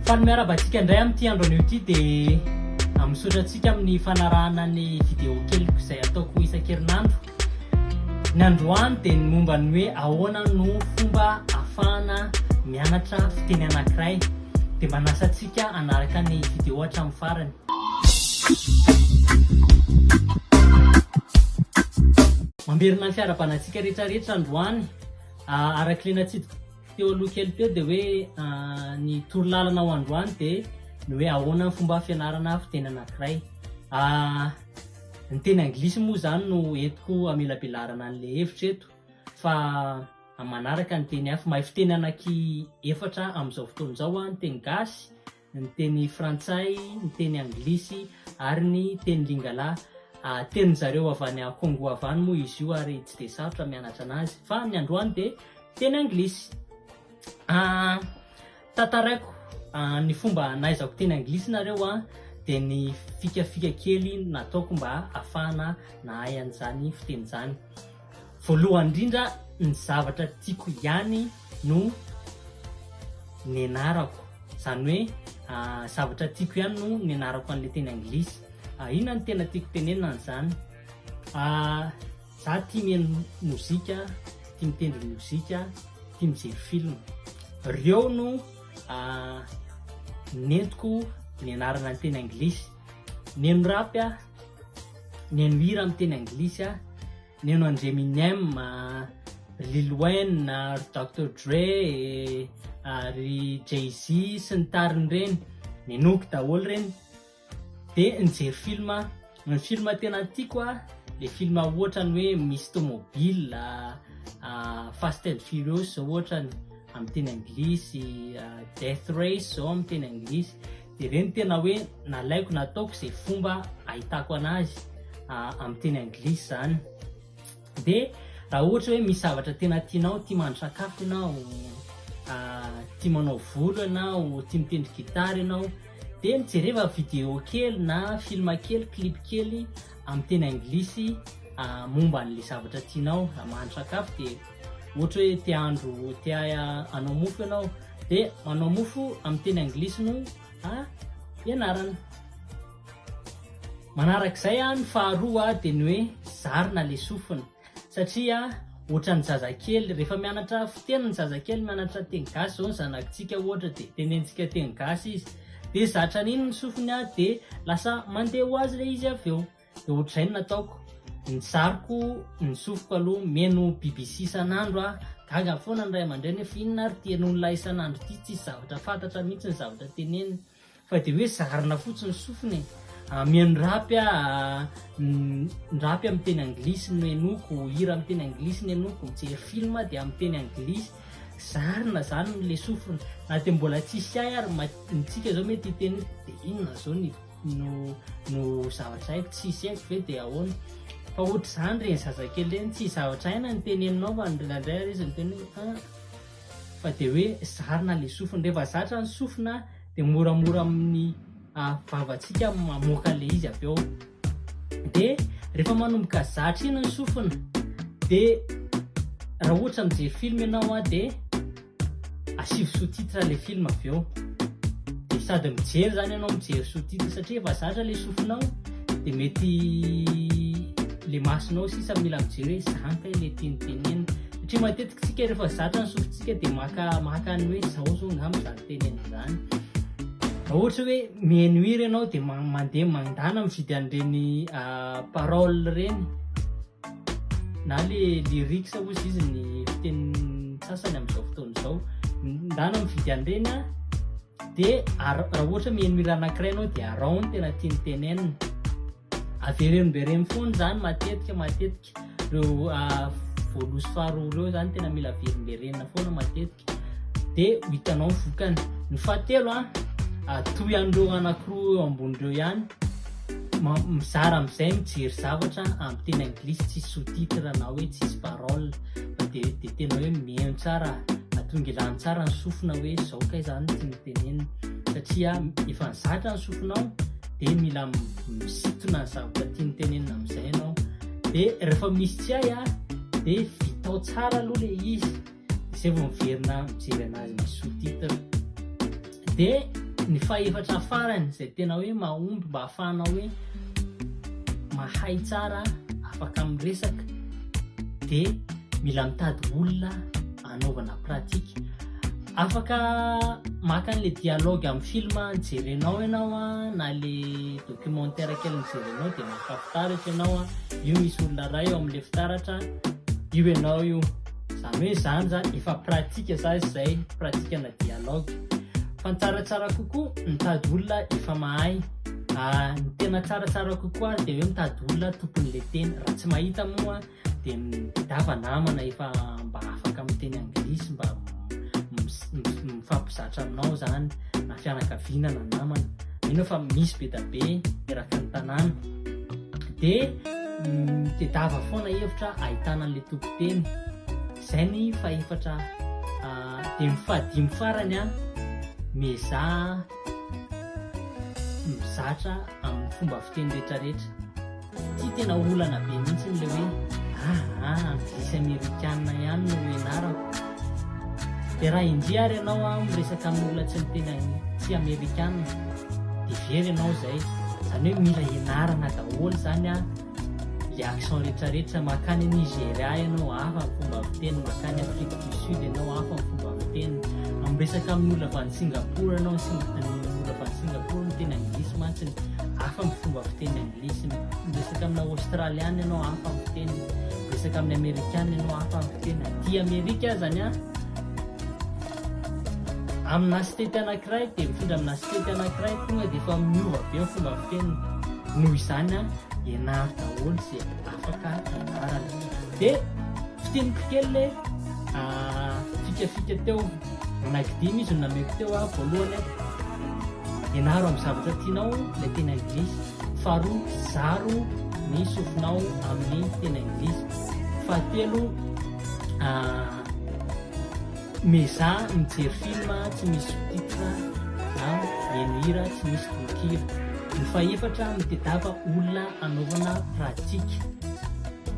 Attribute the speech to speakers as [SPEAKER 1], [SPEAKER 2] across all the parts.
[SPEAKER 1] Fa ny miarabantsika indray amin'ity andro anio ity dia misaotratsika amin'ny fanarahana ny vidéo keliko izay ataoko isan-kerinandro. Ny androany dia ny momba ny hoe ahoana no fomba ahafahana mianatra fiteny anankiray, dia manasa antsika hanaraka ny vidéo hatramin'ny farany. Mamberina ny fiarabanantsika rehetrarehetra androany, araka ilay natsidika teo aloha kely teo dia hoe ny torolalana ao androany dia ny hoe ahoana ny fomba fianarana fiteny anankiray. Ny teny anglisy moa zany no entiko amelabelarana an'ilay hevitra eto, fa manaraka ny teny hafa, mahay fiteny anaky efatra amin'izao fotoana izao: ny teny gasy, ny teny frantsay, ny teny anglisy ary ny teny lingala. Teny zareo avy any Congo avy any moa izy io ary tsy dia sarotra mianatra anazy, fa ny androany dia teny anglisy. Tantaraiko ny fomba nahaizako teny anglisy nareo dia ny fikafika kely nataoko mba ahafahana nahay an'izany fiteny izany. Voalohany indrindra, ny zavatra tiako ihany no nianarako, izany hoe zavatra tiako ihany no nianarako an'ilay teny anglisy. Inona ny tena tiako tenenina an'izany? Za tia mihaino mozika, tia mitendry mozika, tia mijery film. Ireo no nentiko nianarana ny teny anglisy. Mihaino rap, mihaino hira amin'ny teny anglisy, mihaino André Eminem, Lil Wayne, Dr. Dre, ry Jay-Z sy ny tariny reny, nihainoko daholo reny. Dia nijery film, ny film tena tiako le film ohatrany hoe misy tomobile, Fast and Furious ohatrany amin'ny teny anglisy, Death Race zao amin'ny teny anglisy. Dia ireny tena hoe nalaiko nataoko izay fomba ahitako anazy amin'ny teny anglisy zany. Dia raha ohatra hoe misy zavatra tena tianao, tia mahandro sakafo ianao, tia manao volo ianao, tia mitendry gitara ianao, dia mijereva vidéo kely na film kely, clip kely amin'ny teny anglisy momba an'ilay zavatra tianao. Mahandro sakafo dia ohatra hoe tia hanao mofo ianao, dia manao mofo amin'ny teny anglisy no ianarana. Manarak'izay ny faharoa dia ny hoe zarina ilay sofina, satria ohatra ny zazakely rehefa mianatra fiteny, ny zazakely mianatra teny gasy zao ny zanakitsika ohatra dia tenentsika teny gasy izy, dia zatra n'iny ny sofiny dia lasa mandeha ho azy ilay izy avy eo. Dia ohatr'izay no nataoko, nizariko ny sofiko aloha mihaino BBC isan'andro, gaga foana ny ray aman-dreny efa inona ary tian'olona isan'andro ity, tsisy zavatra fantatra mihitsy ny zavatra teneniny, fa dia hoe zarina fotsiny ny sofiny. Mihaino rap, ny rap amin'ny teny anglisy no henoko, hira amin'ny teny anglisy no henoko, mijery film dia amin'ny teny anglisy. Zarina zany le sofina, na dia mbola tsisy ary nitsika zao mety hiteny dia inona zao no zavatra haiko, tsisy haiko ve dia ahoana. Fa ohatra izany reny zazakely reny, tsy zavatra haina ny teneninao fa indraindray ary izy miteny fa dia hoe zarina le sofina. Rehefa zatra ny sofina dia moramora amin'ny vavantsika mamoaka le izy avy eo. Dia rehefa manomboka zatra iny ny sofina dia raha ohatra mijery film ianao dia asivy sous-titre le film avy eo, dia sady mijery zany ianao mijery sous-titre, satria efa zatra le sofinao dia mety le masonao sisa mila mijery hoe zany kay le tenitenena, satria matetika tsika rehefa zatra ny sofintsika dia maka ny hoe zao zao ngamba zany tenena zany. Raha ohatra hoe mihaino hira ianao dia mandeha mandana mividy an'ireny parole reny na le lyrics ozy izy ny fiteny sasany amin'izao fotoana izao, ndana mividy an'ireny dia raha ohatra mihaino hira anankiray ianao dia araony tena tiany tenenina, averenbereny foana zany matetika reo voalohany sy faharoa ireo zany tena mila averimberenina foana matetika, dia hitanao ny vokany. Ny fahatelo toy an'ireo anankiroa eo ambon'ireo ihany, mizara amin'izay mijery zavatra amin'ny teny anglisy tsisy sous-titre na hoe tsisy parole, dia tena hoe mihaino tsara, atongelany tsara ny sofina hoe zao kay zany tia mitenenina, satria efa nizatra ny sofinao dia mila misintona ny zavatra tia mitenenina amin'izay ianao. Dia rehefa misy tsy hay dia vitao tsara aloha le izy, izay vao miverina mijery anazy misy sous-titre. Dia ny faefatra farany zay tena hoe mahomby mba ahafahana hoe mahay tsara afaka miresaka dia mila mitady olona anaovana pratika. Afaka maka an'le dialogue amin'ny film nijerenao ianao na le documentaire kely nijerenao dia mahafinaritra ianao io misy olona ray eo amin'le fitaratra io ianao io, zany hoe zany zany efa pratika zazy zay pratikana dialogue. Fa ny tsaratsara kokoa mitady olona efa mahay. Ny tena tsaratsara kokoa dia hoe mitady olona tompon'le teny. Raha tsy mahita moa dia midava namana efa mba afaka miteny anglisy mba mifampizatra aminao zany na fianakaviana na namana. Mino fa misy be da be eraka ny tanàna dia tedava foana hevitra ahitana an'le tompo-teny. Izay ny faefatra. Dia mifadimy farany mizaha mizatra amin'ny fomba fiteny rehetrarehetra. Tsy tena olana be mihitsy le hoe anglisy amerikanina ihany no ianarako. Dia raha indriary ianao miresaka amin'olona tsy miteny tsy amerikanina dia very ianao zay. Zany hoe mila ianarana daholo zany le accent rehetrarehetra. Makany Nigeria ianao hafa ny fomba fiteny, makany Afrique du Sud ianao hafa ny fomba fiteny. Miresaka amin'olona avy any Singapour ianao, olona avy any Singapour miteny anglisy mantsiny hafa ny fomba fiteny anglisy. Miresaka amina Australiana ianao hafa ny fiteny, miresaka amin'ny Amerikana ianao hafa ny fiteny. Aty Amerika zany amina sitety anankiray dia mifindra amina sitety anankiray tonga dia efa miova be ny fomba fiteny. Noho izany ianaro daholo zay afaka ianarana. Dia fiteniko kely fikafika teo anankidimy izy no nameko teo voalohany ianaro amin'ny zavatra tianao ilay teny anglisy. Faharoa, zaro ny sofinao amin'ny teny anglisy. Fahatelo, mizaha mijery film tsy misy sous-titre na mihaino tsy misy donkira. Ny faefatra mitedava olona anaovana pratika.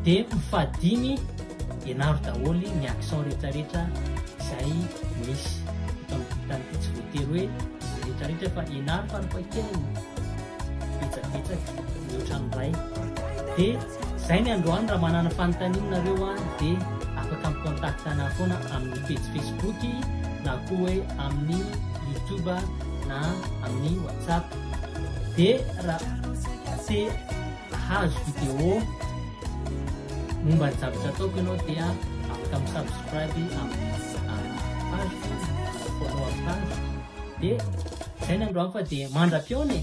[SPEAKER 1] Dia mifadimy ianaro daholo ny accent rehetrarehetra izay misy. Tany tsy voatery hoe rehetrarehetra fa ianaro farafahakeliny betsabetsaka mihoatra ny ray. Dia izay ny androany raha manana fanontanianareo dia afaka mikontaktana foana amin'ny page Facebook na koa hoe amin'ny YouTube na amin'ny WhatsApp. Dia raha te hazo video momba ny zavatra ataoko ianao dia afaka misubscribe amin'ny page follow page. Dia izay ny androany fa dia mandra-piona